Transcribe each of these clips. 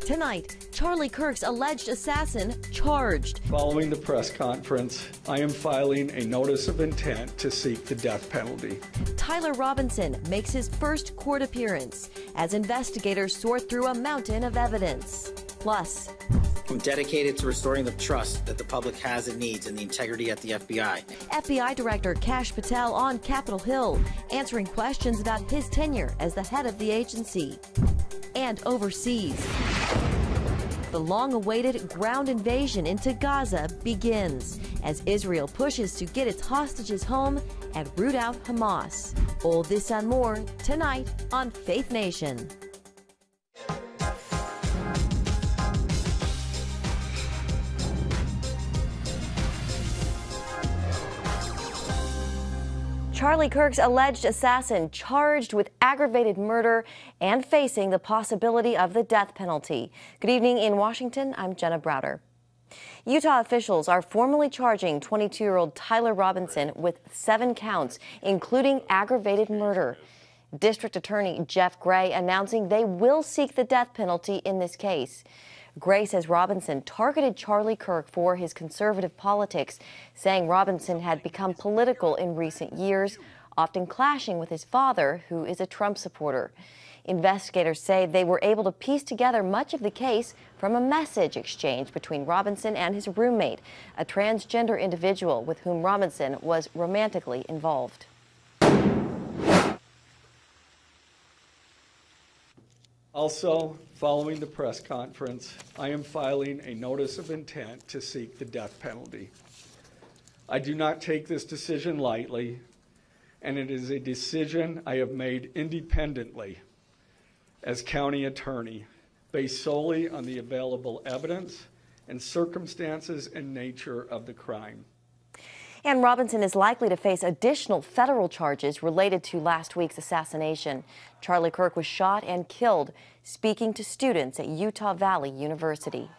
Tonight, Charlie Kirk's alleged assassin charged. Following the press conference, I am filing a notice of intent to seek the death penalty. Tyler Robinson makes his first court appearance as investigators sort through a mountain of evidence. Plus, I'm dedicated to restoring the trust that the public has and needs in the integrity at the FBI. FBI Director Kash Patel on Capitol Hill, answering questions about his tenure as the head of the agency. And overseas, the long-awaited ground invasion into Gaza begins as Israel pushes to get its hostages home and root out Hamas. All this and more tonight on Faith Nation. Charlie Kirk's alleged assassin charged with aggravated murder and facing the possibility of the death penalty. Good evening in Washington. I'm Jenna Browder. Utah officials are formally charging 22-year-old Tyler Robinson with 7 counts, including aggravated murder. District Attorney Jeff Gray announcing they will seek the death penalty in this case. Gray says Robinson targeted Charlie Kirk for his conservative politics, saying Robinson had become political in recent years, often clashing with his father, who is a Trump supporter. Investigators say they were able to piece together much of the case from a message exchange between Robinson and his roommate, a transgender individual with whom Robinson was romantically involved. Also, following the press conference, I am filing a notice of intent to seek the death penalty. I do not take this decision lightly, and it is a decision I have made independently as county attorney, based solely on the available evidence and circumstances and nature of the crime. And Robinson is likely to face additional federal charges related to last week's assassination. Charlie Kirk was shot and killed speaking to students at Utah Valley University.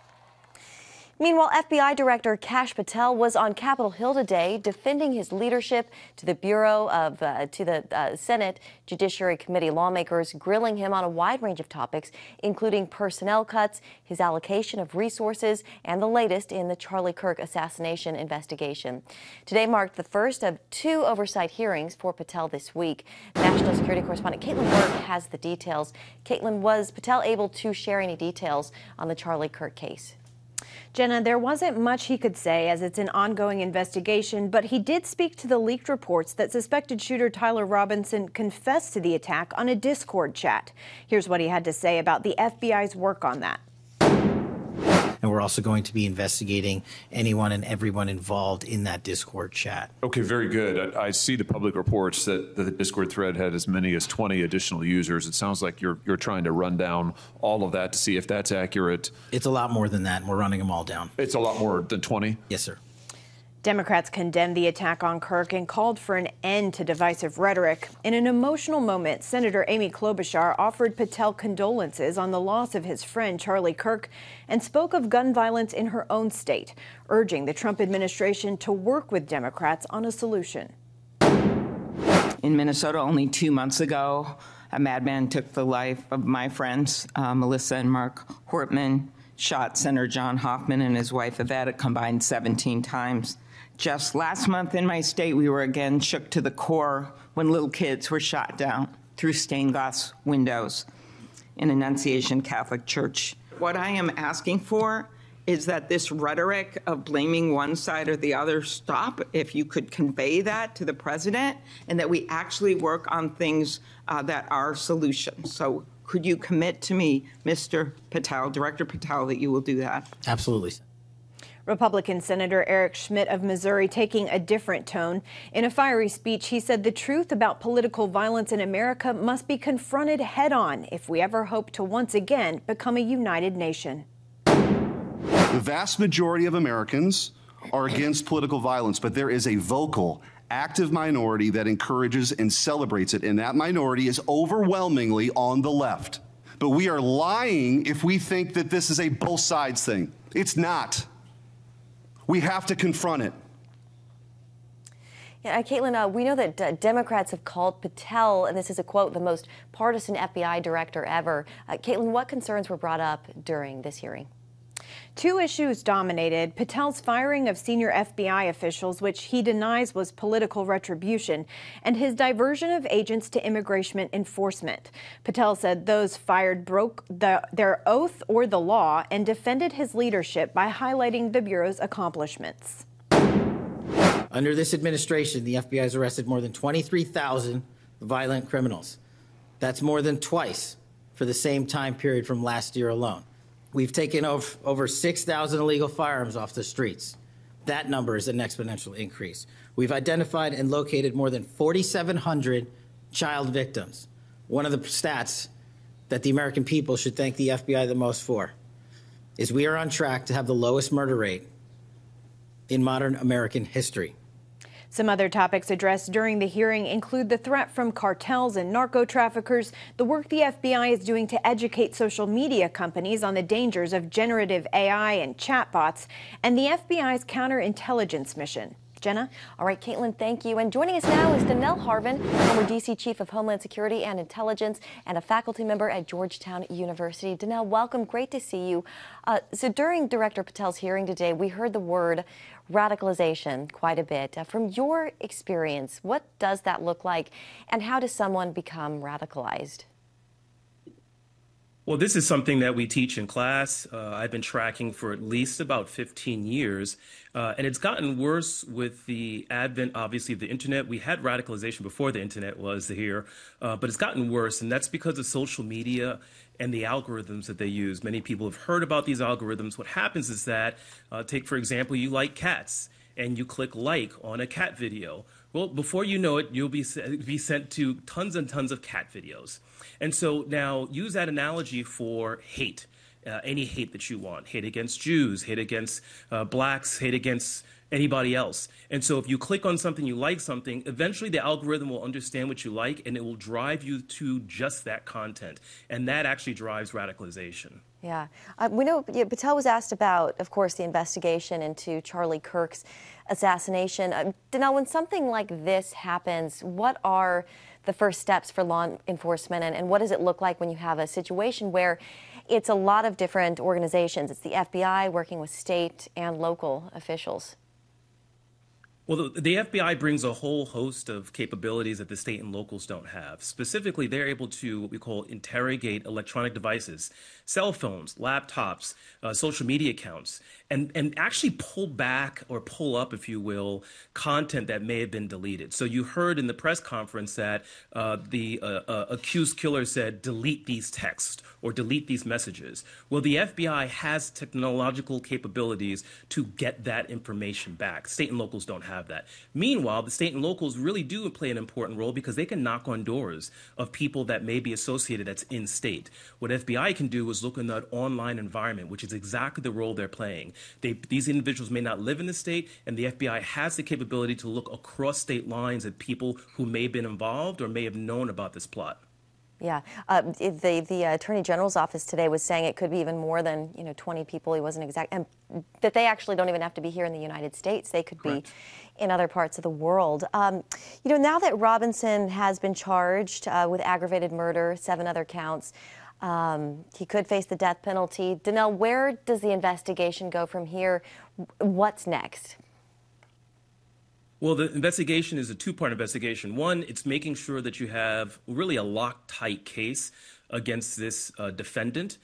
Meanwhile, FBI Director Kash Patel was on Capitol Hill today defending his leadership to the Senate Judiciary Committee lawmakers, grilling him on a wide range of topics, including personnel cuts, his allocation of resources, and the latest in the Charlie Kirk assassination investigation. Today marked the first of 2 oversight hearings for Patel this week. National Security Correspondent Caitlin Burke has the details. Caitlin, was Patel able to share any details on the Charlie Kirk case? Jenna, there wasn't much he could say as it's an ongoing investigation, but he did speak to the leaked reports that suspected shooter Tyler Robinson confessed to the attack on a Discord chat. Here's what he had to say about the FBI's work on that. And we're also going to be investigating anyone and everyone involved in that Discord chat. Okay, very good. I see the public reports that the Discord thread had as many as 20 additional users. It sounds like you're trying to run down all of that to see if that's accurate. It's a lot more than that, and we're running them all down. It's a lot more than 20? Yes, sir. Democrats condemned the attack on Kirk and called for an end to divisive rhetoric. In an emotional moment, Senator Amy Klobuchar offered Patel condolences on the loss of his friend Charlie Kirk and spoke of gun violence in her own state, urging the Trump administration to work with Democrats on a solution. In Minnesota, only 2 months ago, a madman took the life of my friends, Melissa and Mark Hortman, shot Senator John Hoffman and his wife Yvette a combined 17 times. Just last month in my state, we were again shook to the core when little kids were shot down through stained glass windows in Annunciation Catholic Church. What I am asking for is that this rhetoric of blaming one side or the other stop, if you could convey that to the president, and that we actually work on things that are solutions. So could you commit to me, Mr. Patel, Director Patel, that you will do that? Absolutely. Republican Senator Eric Schmidt of Missouri taking a different tone. In a fiery speech, he said the truth about political violence in America must be confronted head-on if we ever hope to once again become a united nation. The vast majority of Americans are against political violence, but there is a vocal, active minority that encourages and celebrates it, and that minority is overwhelmingly on the left. But we are lying if we think that this is a both sides thing. It's not. We have to confront it. Caitlin, we know that Democrats have called Patel, and this is a quote, the most partisan FBI director ever. Caitlin, what concerns were brought up during this hearing? Two issues dominated: Patel's firing of senior FBI officials, which he denies was political retribution, and his diversion of agents to immigration enforcement. Patel said those fired broke their oath or the law and defended his leadership by highlighting the Bureau's accomplishments. Under this administration, the FBI has arrested more than 23,000 violent criminals. That's more than twice for the same time period from last year alone. We've taken over 6,000 illegal firearms off the streets. That number is an exponential increase. We've identified and located more than 4,700 child victims. One of the stats that the American people should thank the FBI the most for is we are on track to have the lowest murder rate in modern American history. Some other topics addressed during the hearing include the threat from cartels and narco traffickers, the work the FBI is doing to educate social media companies on the dangers of generative AI and chatbots, and the FBI's counterintelligence mission. Jenna? All right, Caitlin, thank you. And joining us now is Danelle Harvin, former D.C. Chief of Homeland Security and Intelligence and a faculty member at Georgetown University. Danelle, welcome. Great to see you. So during Director Patel's hearing today, we heard the word radicalization quite a bit. From your experience, what does that look like, and how does someone become radicalized? Well, this is something that we teach in class. I've been tracking for at least about 15 years, and it's gotten worse with the advent, obviously, of the internet. We had radicalization before the internet was here, but it's gotten worse, and that's because of social media and the algorithms that they use. Many people have heard about these algorithms. What happens is that, take, for example, you like cats, and you click like on a cat video. Well, before you know it, you'll be sent to tons and tons of cat videos. And so now use that analogy for hate, any hate that you want, hate against Jews, hate against blacks, hate against anybody else. And so if you click on something, you like something, eventually the algorithm will understand what you like, and it will drive you to just that content. And that actually drives radicalization. Yeah. We know Patel was asked about, of course, the investigation into Charlie Kirk's assassination. Danelle, when something like this happens, what are the first steps for law enforcement, and what does it look like when you have a situation where it's a lot of different organizations? It's the FBI working with state and local officials. Well, the FBI brings a whole host of capabilities that the state and locals don't have. Specifically, they're able to what we call interrogate electronic devices, cell phones, laptops, social media accounts, and actually pull back or pull up, if you will, content that may have been deleted. So you heard in the press conference that the accused killer said, delete these texts or delete these messages. Well, the FBI has technological capabilities to get that information back. State and locals don't have that. Meanwhile, the state and locals really do play an important role because they can knock on doors of people that may be associated that's in state. What FBI can do is look in that online environment, which is exactly the role they're playing. These individuals may not live in the state, and the FBI has the capability to look across state lines at people who may have been involved or may have known about this plot. Yeah, the Attorney General's office today was saying it could be even more than 20 people. He wasn't exact, and that they actually don't even have to be here in the United States. They could Correct. be in other parts of the world. Now that Robinson has been charged with aggravated murder, 7 other counts, he could face the death penalty. Danelle, where does the investigation go from here? What's next? Well, the investigation is a two-part investigation. One, it's making sure that you have really a locked-tight case against this defendant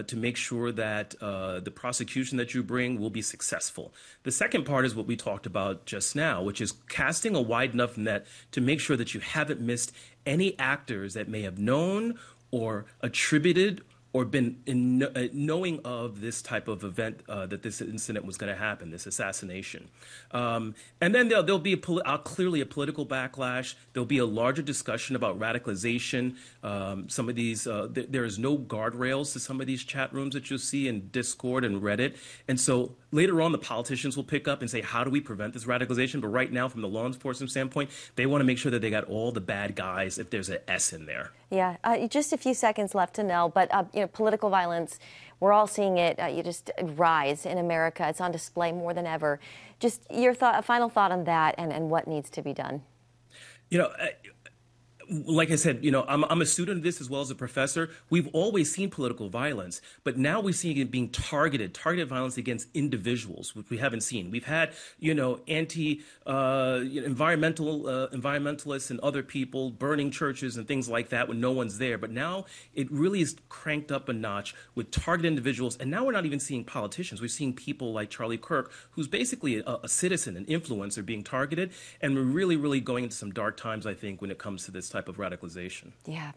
to make sure that the prosecution that you bring will be successful. The second part is what we talked about just now, which is casting a wide enough net to make sure that you haven't missed any actors that may have known or attributed or been knowing of this type of event, that this incident was going to happen, this assassination. And then there'll be clearly a political backlash. There'll be a larger discussion about radicalization. Some of these, there is no guardrails to some of these chat rooms that you'll see in Discord and Reddit. And so later on, the politicians will pick up and say, how do we prevent this radicalization? But right now, from the law enforcement standpoint, they want to make sure that they got all the bad guys if there's an S in there. Yeah, just a few seconds left to know, but political violence, we're all seeing it you just rise in America. It's on display more than ever. Just your final thought on that and what needs to be done. You know, like I said, I'm a student of this as well as a professor. We've always seen political violence, but now we're seeing it being targeted violence against individuals, which we haven't seen. We've had, environmentalists and other people burning churches and things like that when no one's there. But now it really is cranked up a notch with targeted individuals. And now we're not even seeing politicians. We're seeing people like Charlie Kirk, who's basically a citizen, an influencer being targeted. And we're really, really going into some dark times, I think, when it comes to this type of radicalization. Yeah,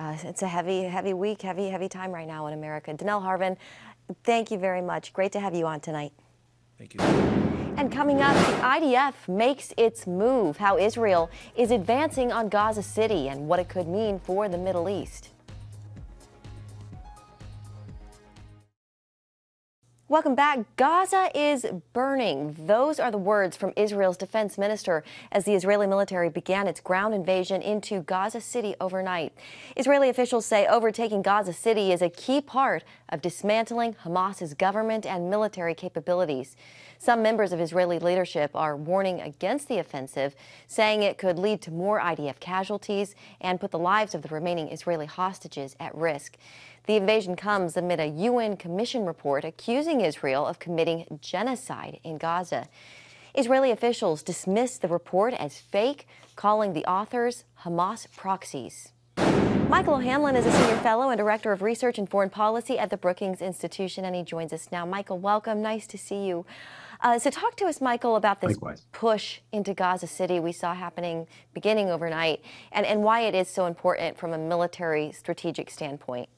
it's a heavy week, heavy time right now in America. Danelle Harvin, thank you very much. Great to have you on tonight. Thank you. And coming up, the IDF makes its move, how Israel is advancing on Gaza City and what it could mean for the Middle East. Welcome back. Gaza is burning. Those are the words from Israel's defense minister as the Israeli military began its ground invasion into Gaza City overnight. Israeli officials say overtaking Gaza City is a key part of dismantling Hamas's government and military capabilities. Some members of Israeli leadership are warning against the offensive, saying it could lead to more IDF casualties and put the lives of the remaining Israeli hostages at risk. The invasion comes amid a UN Commission report accusing Israel of committing genocide in Gaza. Israeli officials dismissed the report as fake, calling the authors Hamas proxies. Michael O'Hanlon is a senior fellow and director of research and foreign policy at the Brookings Institution, and he joins us now. Michael, welcome. Nice to see you. So talk to us, Michael, about this push into Gaza City we saw happening beginning overnight and why it is so important from a military strategic standpoint.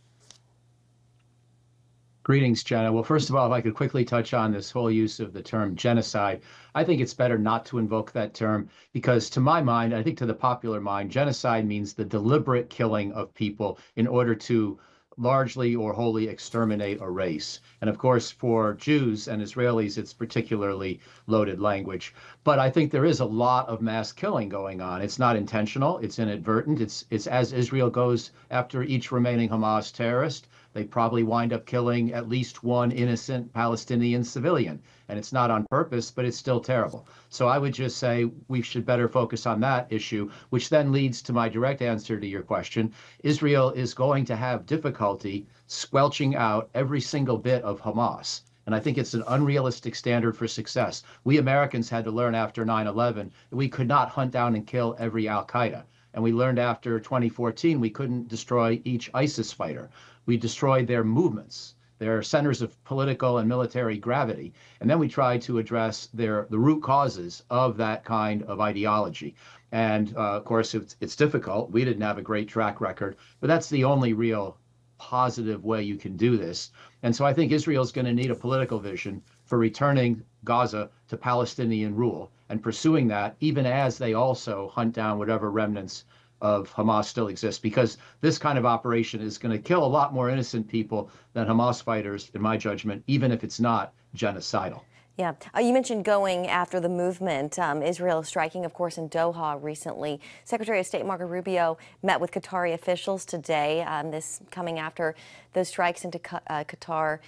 Greetings, Jenna. Well, first of all, if I could quickly touch on this whole use of the term genocide, I think it's better not to invoke that term because to my mind, I think to the popular mind, genocide means the deliberate killing of people in order to largely or wholly exterminate a race. And of course, for Jews and Israelis, it's particularly loaded language. But I think there is a lot of mass killing going on. It's not intentional. It's inadvertent. It's as Israel goes after each remaining Hamas terrorist, they probably wind up killing at least one innocent Palestinian civilian. And it's not on purpose, but it's still terrible. So I would just say we should better focus on that issue, which then leads to my direct answer to your question. Israel is going to have difficulty squelching out every single bit of Hamas. And I think it's an unrealistic standard for success. We Americans had to learn after 9/11 that we could not hunt down and kill every al-Qaeda. And we learned after 2014 we couldn't destroy each ISIS fighter. We destroyed their movements, their centers of political and military gravity. And then we tried to address the root causes of that kind of ideology. And of course, it's difficult. We didn't have a great track record, but that's the only real positive way you can do this. And so I think Israel's going to need a political vision for returning Gaza to Palestinian rule and pursuing that, even as they also hunt down whatever remnants of Hamas still exist, because this kind of operation is going to kill a lot more innocent people than Hamas fighters, in my judgment, even if it's not genocidal. Yeah. You mentioned going after the movement. Israel striking, of course, in Doha recently. Secretary of State Marco Rubio met with Qatari officials today, this coming after those strikes into Qatar,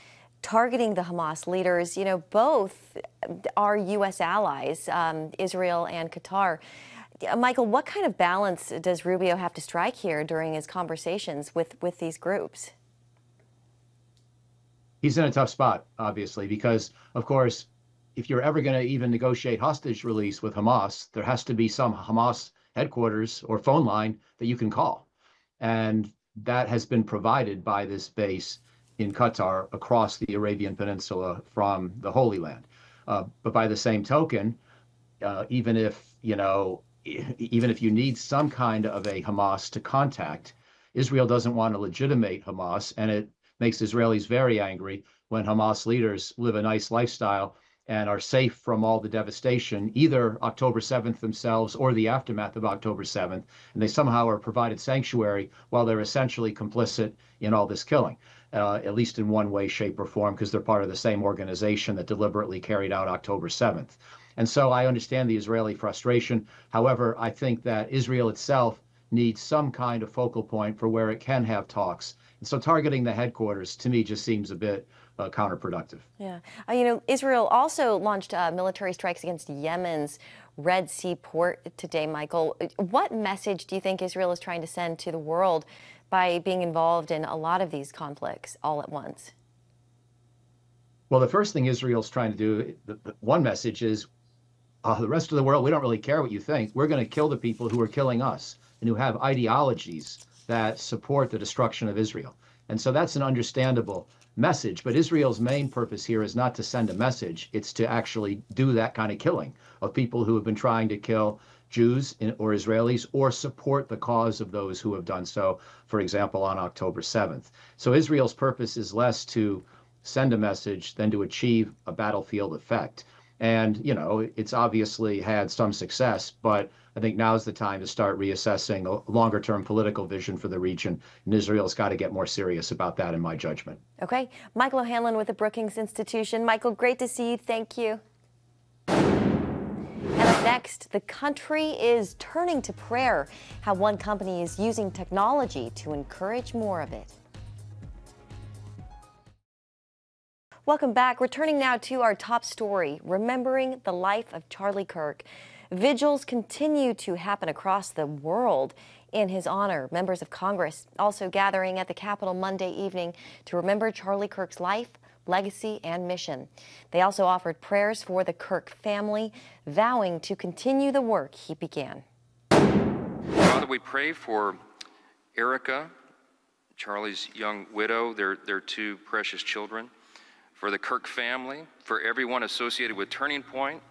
targeting the Hamas leaders. You know, both are U.S. allies, Israel and Qatar. Michael, what kind of balance does Rubio have to strike here during his conversations with these groups? He's in a tough spot, obviously, because, of course, if you're ever going to even negotiate hostage release with Hamas, there has to be some Hamas headquarters or phone line that you can call. And that has been provided by this base in Qatar across the Arabian Peninsula from the Holy Land. But by the same token, even if you need some kind of a Hamas to contact, Israel doesn't want to legitimate Hamas, and it makes Israelis very angry when Hamas leaders live a nice lifestyle and are safe from all the devastation, either October 7th themselves or the aftermath of October 7th, and they somehow are provided sanctuary while they're essentially complicit in all this killing, at least in one way, shape, or form, because they're part of the same organization that deliberately carried out October 7th. And so I understand the Israeli frustration. However, I think that Israel itself needs some kind of focal point for where it can have talks. And so targeting the headquarters, to me, just seems a bit counterproductive. Yeah. Israel also launched military strikes against Yemen's Red Sea port today, Michael. What message do you think Israel is trying to send to the world by being involved in a lot of these conflicts all at once? Well, the first thing Israel's trying to do, the one message is the rest of the world, we don't really care what you think. We're going to kill the people who are killing us and who have ideologies that support the destruction of Israel. And so that's an understandable message. But Israel's main purpose here is not to send a message. It's to actually do that kind of killing of people who have been trying to kill Jews or Israelis or support the cause of those who have done so, for example, on October 7th. So Israel's purpose is less to send a message than to achieve a battlefield effect. And, it's obviously had some success, but I think now's the time to start reassessing a longer-term political vision for the region. And Israel's got to get more serious about that, in my judgment. Okay. Michael O'Hanlon with the Brookings Institution. Michael, great to see you. Thank you. And up next, the country is turning to prayer. How one company is using technology to encourage more of it. Welcome back. Returning now to our top story, remembering the life of Charlie Kirk. Vigils continue to happen across the world in his honor. Members of Congress also gathering at the Capitol Monday evening to remember Charlie Kirk's life, legacy, and mission. They also offered prayers for the Kirk family, vowing to continue the work he began. Father, we pray for Erica, Charlie's young widow, their two precious children, for the Kirk family, for everyone associated with Turning Point,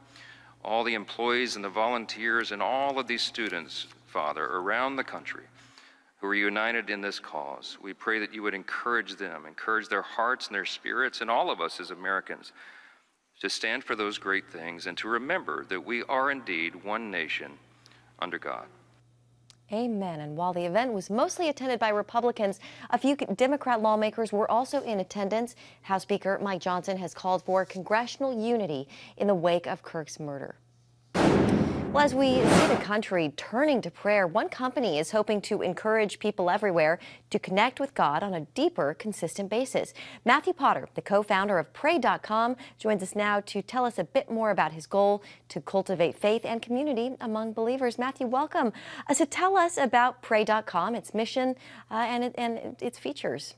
all the employees and the volunteers and all of these students, Father, around the country who are united in this cause. We pray that you would encourage them, encourage their hearts and their spirits, and all of us as Americans to stand for those great things and to remember that we are indeed one nation under God. Amen. And while the event was mostly attended by Republicans, a few Democrat lawmakers were also in attendance. House Speaker Mike Johnson has called for congressional unity in the wake of Kirk's murder. Well, as we see the country turning to prayer, one company is hoping to encourage people everywhere to connect with God on a deeper, consistent basis. Matthew Potter, the co-founder of Pray.com, joins us now to tell us a bit more about his goal to cultivate faith and community among believers. Matthew, welcome. So tell us about Pray.com, its mission, and its features.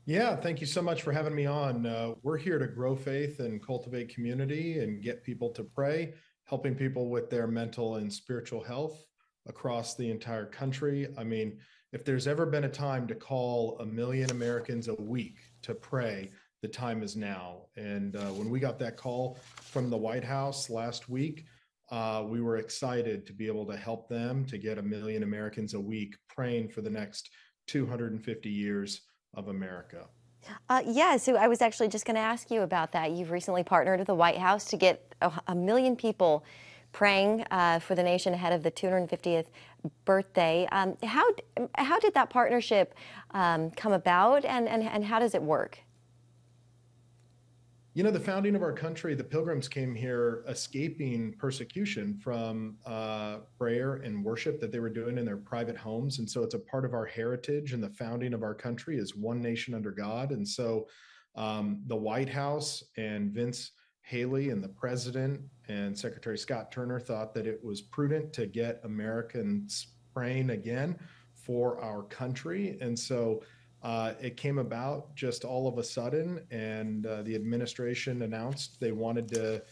Yeah, thank you so much for having me on. We're here to grow faith and cultivate community and get people to pray, helping people with their mental and spiritual health across the entire country. I mean, if there's ever been a time to call 1 million Americans a week to pray, the time is now. And when we got that call from the White House last week, we were excited to be able to help them to get 1 million Americans a week praying for the next 250 years of America. Yeah, so I was actually just going to ask you about that. You've recently partnered with the White House to get 1 million people praying for the nation ahead of the 250th birthday. How did that partnership come about, and how does it work? You know, the founding of our country, the Pilgrims came here escaping persecution from prayer and worship that they were doing in their private homes. And so it's a part of our heritage, and the founding of our country is one nation under God. And so the White House and Vince Haley and the president and Secretary Scott Turner thought that it was prudent to get Americans praying again for our country. And so it came about just all of a sudden, and the administration announced they wanted to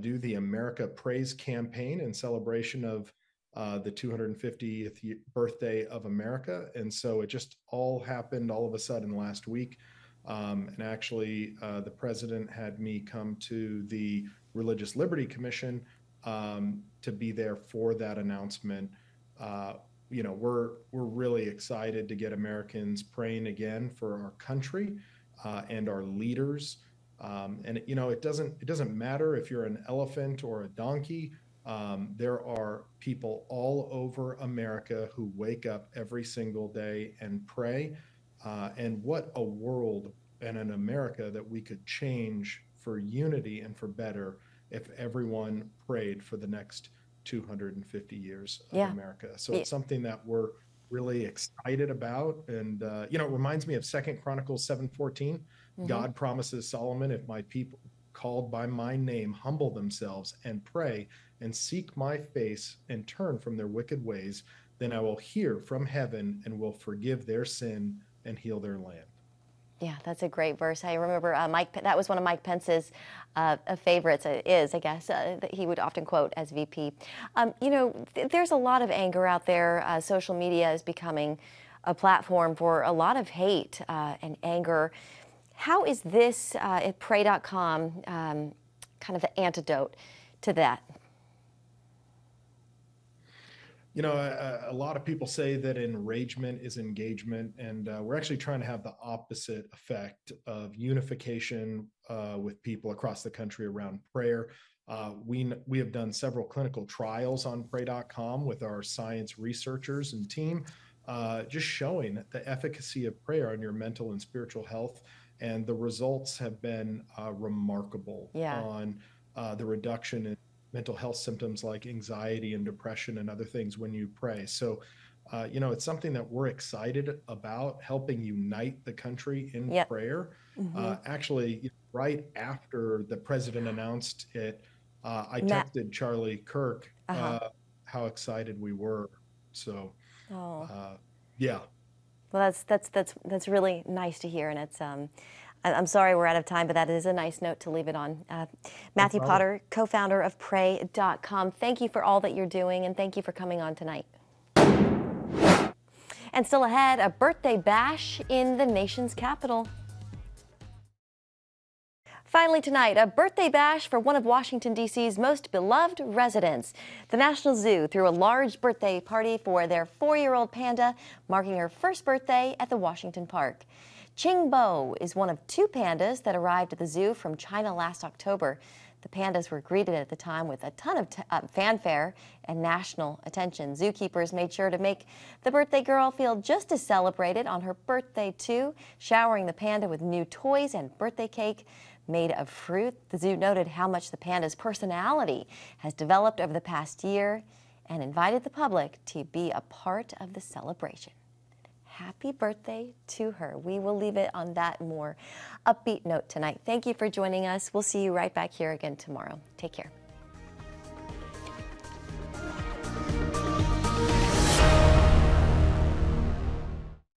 do the America Prays campaign in celebration of the 250th birthday of America. And so it just all happened all of a sudden last week. And actually, the president had me come to the Religious Liberty Commission to be there for that announcement. You know, we're really excited to get Americans praying again for our country and our leaders. And you know, it doesn't matter if you're an elephant or a donkey. There are people all over America who wake up every single day and pray. And what a world and an America that we could change for unity and for better if everyone prayed for the next 250 years of America. So it's something that we're really excited about. And, it reminds me of 2 Chronicles 7:14. God promises Solomon, if my people called by my name humble themselves and pray and seek my face and turn from their wicked ways, then I will hear from heaven and will forgive their sin and heal their land. Yeah, that's a great verse. I remember that was one of Mike Pence's favorites, I guess, that he would often quote as VP. There's a lot of anger out there. Social media is becoming a platform for a lot of hate and anger. How is this at pray.com kind of the antidote to that? A lot of people say that enragement is engagement, and we're actually trying to have the opposite effect of unification with people across the country around prayer. We have done several clinical trials on pray.com with our science researchers and team, just showing the efficacy of prayer on your mental and spiritual health. And the results have been remarkable on the reduction in mental health symptoms like anxiety and depression and other things when you pray. So, it's something that we're excited about, helping unite the country in prayer. Actually, right after the president announced it, I texted Charlie Kirk how excited we were. So, yeah. Well, that's really nice to hear, and it's I'm sorry we're out of time, but that is a nice note to leave it on. Matthew Potter, co-founder of Pray.com. Thank you for all that you're doing, and thank you for coming on tonight. And still ahead, a birthday bash in the nation's capital. Finally tonight, a birthday bash for one of Washington, D.C.'s most beloved residents. The National Zoo threw a large birthday party for their 4-year-old panda, marking her first birthday at the Washington Park. Qingbo is one of 2 pandas that arrived at the zoo from China last October. The pandas were greeted at the time with a ton of fanfare and national attention. Zookeepers made sure to make the birthday girl feel just as celebrated on her birthday, too, showering the panda with new toys and birthday cake made of fruit. The zoo noted how much the panda's personality has developed over the past year and invited the public to be a part of the celebration. Happy birthday to her. We will leave it on that more upbeat note tonight. Thank you for joining us. We'll see you right back here again tomorrow. Take care.